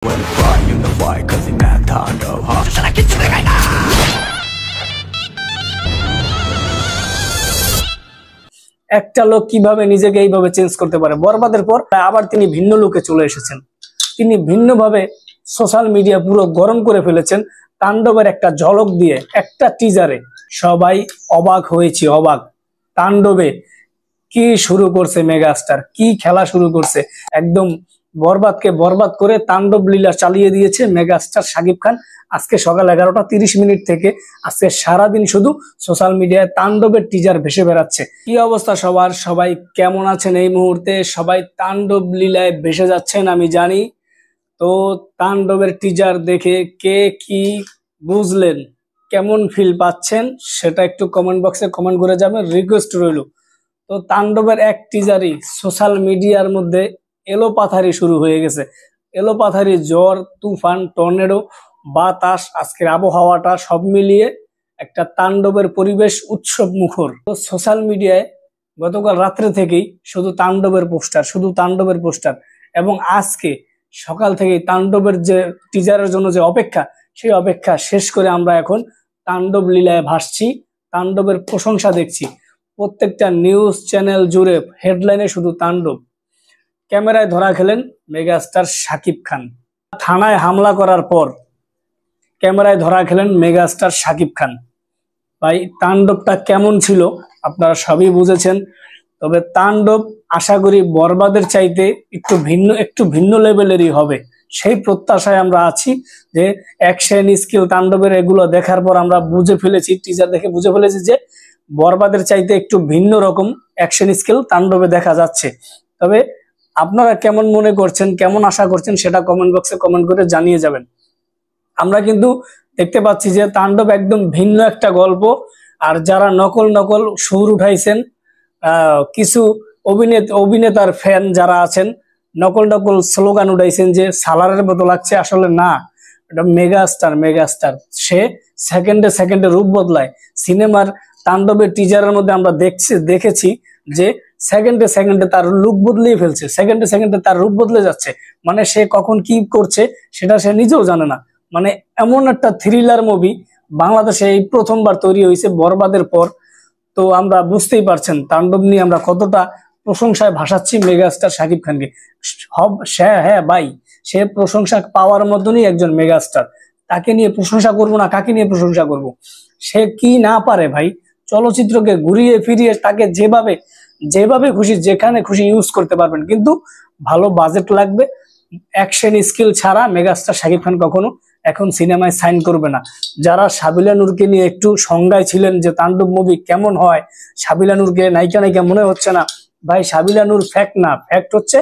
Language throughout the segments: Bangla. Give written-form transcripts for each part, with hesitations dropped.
When fly in the fly, cause in that tando, huh? একটা লোক কিভাবে নিজেকে এইভাবে চেঞ্জ করতে পারে? বরবাদের পর আবার তিনি ভিন্ন লুকে চলে এসেছেন। তিনি ভিন্নভাবে সোশ্যাল মিডিয়া পুরো গরম করে ফেলেছেন তাণ্ডবের একটা ঝলক দিয়ে, একটা টিজারে। সবাই অবাক হয়েছে, অবাক। তাণ্ডবে কি শুরু করছে মেগাস্টার, কি খেলা শুরু করছে! একদম বরবাদকে বরবাদ করে তাণ্ডব লীলা চালিয়ে দিয়েছে মেগাস্টার শাকিব খান। আজকে সকাল 11টা 30 থেকে আজকে সারাদিন শুধু সোশ্যাল মিডিয়ায় তাণ্ডবের টিজার ভেসে বেড়াচ্ছে। কি অবস্থা সবার? সবাই কেমন আছেন এই মুহূর্তে? সবাই তাণ্ডব লীলায় ভেসে যাচ্ছেন আমি জানি। তো তাণ্ডবের টিজার দেখে কে কি বুঝলেন, কেমন ফিল পাচ্ছেন সেটা একটু কমেন্ট বক্সে কমেন্ট করে যাবেন, রিকোয়েস্ট রইল। তো তাণ্ডবের এক টিজারই সোশ্যাল মিডিয়ার মধ্যে এলোপাথারি শুরু হয়ে গেছে। এলোপাথারি ঝড়, তুফান, টর্নেডো, বাতাস, আজকের আবহাওয়াটা সব মিলিয়ে একটা তাণ্ডবের পরিবেশ উৎসব মুখর। তো সোশ্যাল মিডিয়ায় গতকাল রাত্রে থেকেই শুধু তাণ্ডবের পোস্টার, শুধু তাণ্ডবের পোস্টার। এবং আজকে সকাল থেকেই তাণ্ডবের যে টিজারের জন্য যে অপেক্ষা, সেই অপেক্ষা শেষ করে আমরা এখন তাণ্ডব লীলায় ভাসছি, তাণ্ডবের প্রশংসা দেখছি। প্রত্যেকটা নিউজ চ্যানেল জুড়ে হেডলাইনে শুধু তাণ্ডব। ক্যামেরায় ধরা খেলেন মেগাস্টার শাকিব খান। থানায় হামলা করার পর ক্যামেরায় ধরা খেলেন মেগাস্টার শাকিব খান। ভাই, তাণ্ডবটা কেমন ছিল আপনারা সবই বুঝেছেন। তবে তাণ্ডব আশা করি বরবাদের চাইতে একটু ভিন্ন লেভেলেরই হবে, সেই প্রত্যাশায় আমরা আছি। যে অ্যাকশন স্কিল তাণ্ডবের এগুলো দেখার পর আমরা বুঝে ফেলেছি, টিজার দেখে বুঝে ফেলেছি যে বরবাদের চাইতে একটু ভিন্ন রকম অ্যাকশন স্কিল তাণ্ডবে দেখা যাচ্ছে। তবে আপনারা কেমন মনে করছেন, কেমন আশা করছেন সেটা কমেন্ট বক্সে কমেন্ট করে জানিয়ে যাবেন। আমরা কিন্তু দেখতে পাচ্ছি যে তাণ্ডব একদম ভিন্ন একটা গল্প। আর যারা নকল সুর উঠাইছেন, কিছু অভিনেতার ফ্যান যারা আছেন, নকল স্লোগান উঠাইছেন যে সালারের মতো লাগছে, আসলে না, এটা মেগাস্টার। সে সেকেন্ডে রূপ বদলায়। সিনেমার তাণ্ডবের টিজারের মধ্যে আমরা দেখেছি যে সেকেন্ডে তার লুক বদলিয়ে ফেলছে, সেকেন্ডে তার রূপ বদলে যাচ্ছে। মানে সে কখন কি করছে সেটা সে নিজেও জানে না। মানে এমন একটা থ্রিলার মুভি বাংলাদেশে এই প্রথমবার তৈরি হয়েছে বরবাদের পর। তো আমরা বুঝতেই পারছেন তাণ্ডব নিয়ে আমরা কতটা প্রশংসায় ভাসাচ্ছি মেগাস্টার শাকিব খানকে। হ্যাঁ ভাই, সে প্রশংসা পাওয়ার মতনই একজন মেগাস্টার। তাকে নিয়ে প্রশংসা করব না, কাকে নিয়ে প্রশংসা করব? সে কি না পারে ভাই? চলচ্চিত্রকে ঘুরিয়ে ফিরিয়ে তাকে যেভাবে খুশি, যেখানে খুশি ইউজ করতে পারবেন, কিন্তু ভালো বাজেট লাগবে। অ্যাকশন স্কিল ছাড়া মেগাস্টার শাকিব খান কখনো এখন সিনেমায় সাইন করবে না। যারা সাবিলা নূরকে নিয়ে একটু সংজ্ঞায় ছিলেন যে তাণ্ডব মুভি কেমন হয়, সাবিলা নূরকে নায়িকা মনে হচ্ছে না, ভাই সাবিলা নূর ফ্যাক্ট না, ফ্যাক্ট হচ্ছে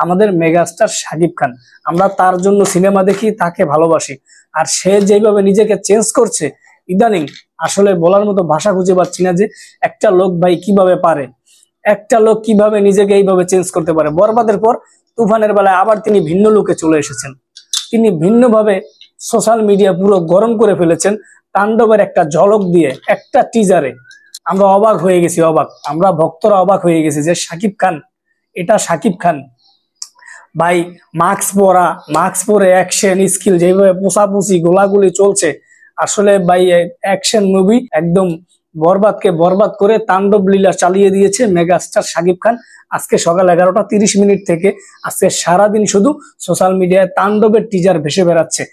আমাদের মেগাস্টার শাকিব খান। আমরা তার জন্য সিনেমা দেখি, তাকে ভালোবাসি। আর সে যেভাবে নিজেকে চেঞ্জ করছে ইদানিং, আসলে বলার মতো ভাষা খুঁজে পাচ্ছি না যে একটা লোক ভাই কিভাবে পারে, একটা লোক কিভাবে নিজেকে এইভাবে চেঞ্জ করতে পারে। বরবাদের পর তুফানের বেলায় আবার তিনি ভিন্ন লুকে চলে এসেছেন। তিনি ভিন্নভাবে সোশ্যাল মিডিয়া পুরো গরম করে ফেলেছেন তাণ্ডবের একটা ঝলক দিয়ে, একটা টিজারে। আমরা অবাক হয়ে গেছি, অবাক। আমরা ভক্তরা অবাক হয়ে গেছি যে শাকিব খান, এটা শাকিব খান ভাই। মাস্ক পরে অ্যাকশন স্কিল যেভাবে পোষাপুষি গোলাগুলি চলছে, আসলে ভাই অ্যাকশন মুভি একদম বরবাদকে বরবাদ করে তাণ্ডব লীলা চালিয়ে দিয়েছে মেগাস্টার শাকিব খান। আজকে সকাল 11টা 30 থেকে আজকে সারাদিন শুধু সোশ্যাল মিডিয়ায় তাণ্ডবের টিজার ভেসে বেড়াচ্ছে।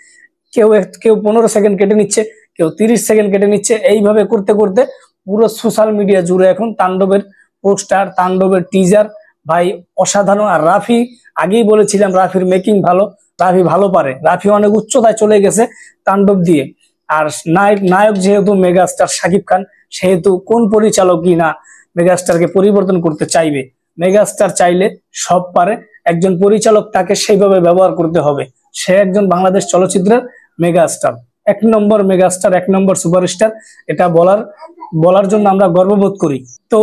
কেউ 15 সেকেন্ড কেটে নিচ্ছে, কেউ 30 সেকেন্ড কেটে নিচ্ছে। এইভাবে করতে করতে পুরো সোশ্যাল মিডিয়া জুড়ে এখন তাণ্ডবের পোস্টার, তাণ্ডবের টিজার। ভাই অসাধারণ। আর রাফি, আগেই বলেছিলাম রাফির মেকিং ভালো, রাফি ভালো পারে। রাফি অনেক উচ্চতায় চলে গেছে তাণ্ডব দিয়ে। আর নায়ক যেহেতু মেগাস্টার শাকিব খান, সেহেতু কোন পরিচালকই না মেগাস্টারকে পরিবর্তন করতে চাইবে? মেগাস্টার চাইলে সব পারে। একজন পরিচালক, তাকে সেইভাবে ব্যবহার করতে হবে। সে একজন বাংলাদেশ চলচ্চিত্রের মেগাস্টার, 1 নম্বর মেগাস্টার, 1 নম্বর সুপারস্টার। এটা বলার জন্য আমরা গর্ববোধ করি। তো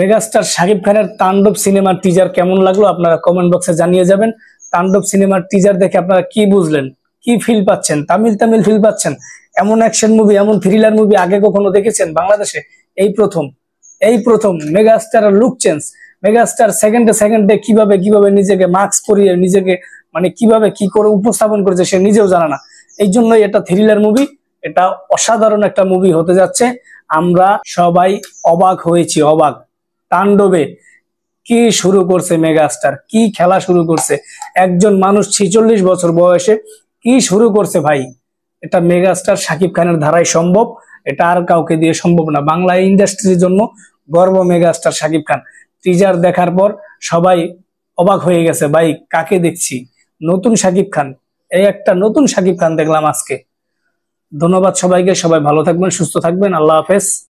মেগাস্টার শাকিব খানের তাণ্ডব সিনেমার টিজার কেমন লাগলো আপনারা কমেন্ট বক্সে জানিয়ে যাবেন। তাণ্ডব সিনেমার টিজার দেখে আপনারা কি বুঝলেন, কি ফিল পাচ্ছেন? তামিল ফিল পাচ্ছেন? এমন অ্যাকশন মুভি, এমন থ্রিলার মুভি আগে কখনো দেখেছেন বাংলাদেশে? এই প্রথম মেগাস্টারের লুক চেঞ্জ। মেগাস্টার সেকেন্ডে কিভাবে নিজেকে মাস্ক পরিয়ে নিজেকে মানে কিভাবে কি করে উপস্থাপন করেছে সে নিজেও জানে না। এই জন্যই এটা থ্রিলার মুভি, এটা অসাধারণ একটা মুভি হতে যাচ্ছে। আমরা সবাই অবাক হয়েছি, অবাক। তাণ্ডবে কি শুরু করছে মেগাস্টার, কি খেলা শুরু করছে একজন মানুষ 46 বছর বয়সে, কি শুরু করছে ভাই। এটা মেগাস্টার শাকিব খানের ধারায় সম্ভব, এটা আর কাউকে দিয়ে সম্ভব না। বাংলা ইন্ডাস্ট্রির জন্য গর্ব মেগাস্টার শাকিব খান। টিজার দেখার পর সবাই অবাক হয়ে গেছে, ভাই কাকে দেখছি, নতুন শাকিব খান। এই একটা নতুন শাকিব খান দেখলাম আজকে। ধন্যবাদ সবাইকে, সবাই ভালো থাকবেন, সুস্থ থাকবেন, আল্লাহ হাফেজ।